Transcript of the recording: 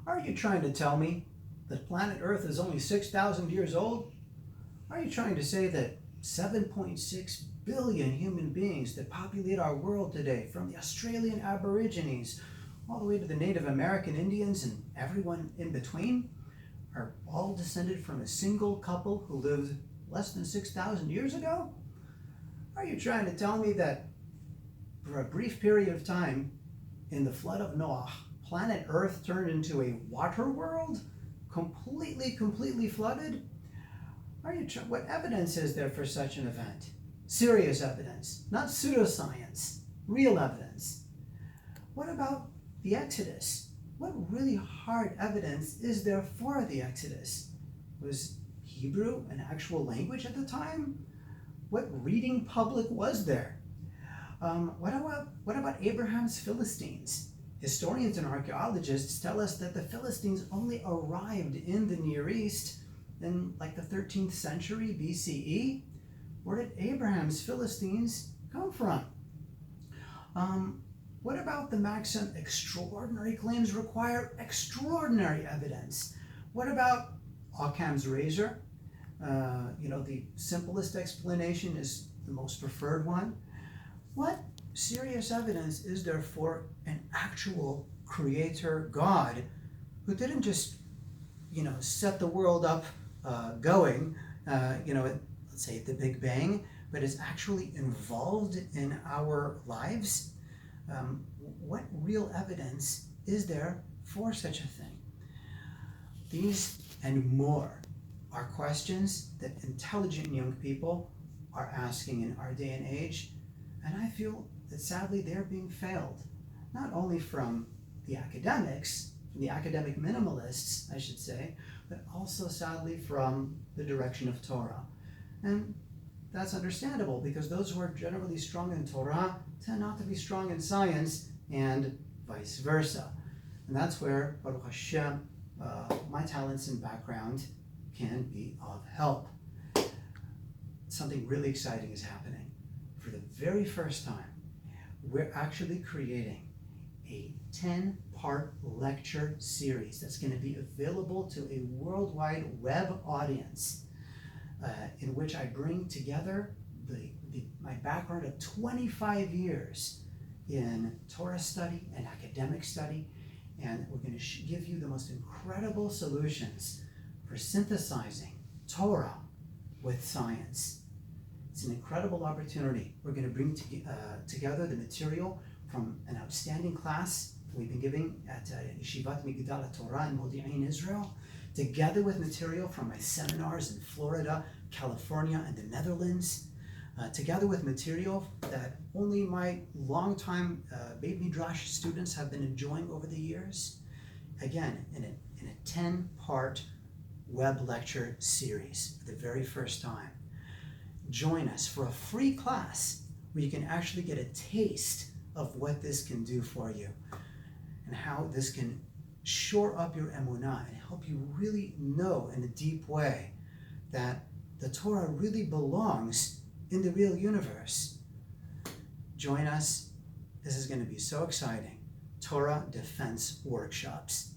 Are you trying to tell me that planet Earth is only 6,000 years old? Are you trying to say that 7.6 billion human beings that populate our world today, from the Australian Aborigines all the way to the Native American Indians and everyone in between, are all descended from a single couple who lived less than 6,000 years ago? Are you trying to tell me that for a brief period of time, in the flood of Noah, planet Earth turned into a water world, completely flooded? What evidence is there for such an event? Serious evidence, not pseudoscience, real evidence. What about the Exodus? What really hard evidence is there for the Exodus? Was Hebrew an actual language at the time? What reading public was there? What about Abraham's Philistines? Historians and archaeologists tell us that the Philistines only arrived in the Near East in like the 13th century BCE. Where did Abraham's Philistines come from? What about the maxim, extraordinary claims require extraordinary evidence? What about Occam's razor? The simplest explanation is the most preferred one. What serious evidence is there for an actual creator God who didn't just, set the world up going, let's say at the Big Bang, but is actually involved in our lives? What real evidence is there for such a thing? These and more are questions that intelligent young people are asking in our day and age, and I feel that sadly they're being failed, not only from the academics, from the academic minimalists, I should say, but also sadly from the direction of Torah. And that's understandable, because those who are generally strong in Torah tend not to be strong in science, and vice versa. And that's where, Baruch Hashem, my talents and background can be of help. Something really exciting is happening. For the very first time, we're actually creating a 10-part lecture series that's going to be available to a worldwide web audience, in which I bring together my background of 25 years in Torah study and academic study, and we're going to give you the most incredible solutions for synthesizing Torah with science. It's an incredible opportunity. We're going to bring together the material from an outstanding class we've been giving at Yeshivat Migdal Torah in Modi'in, Israel, together with material from my seminars in Florida, California, and the Netherlands, together with material that only my longtime Beit Midrash students have been enjoying over the years. Again, in a 10-part web lecture series for the very first time. Join us for a free class where you can actually get a taste of what this can do for you and how this can shore up your emunah and help you really know in a deep way that the Torah really belongs in the real universe. Join us. This is going to be so exciting. Torah Defense Workshops.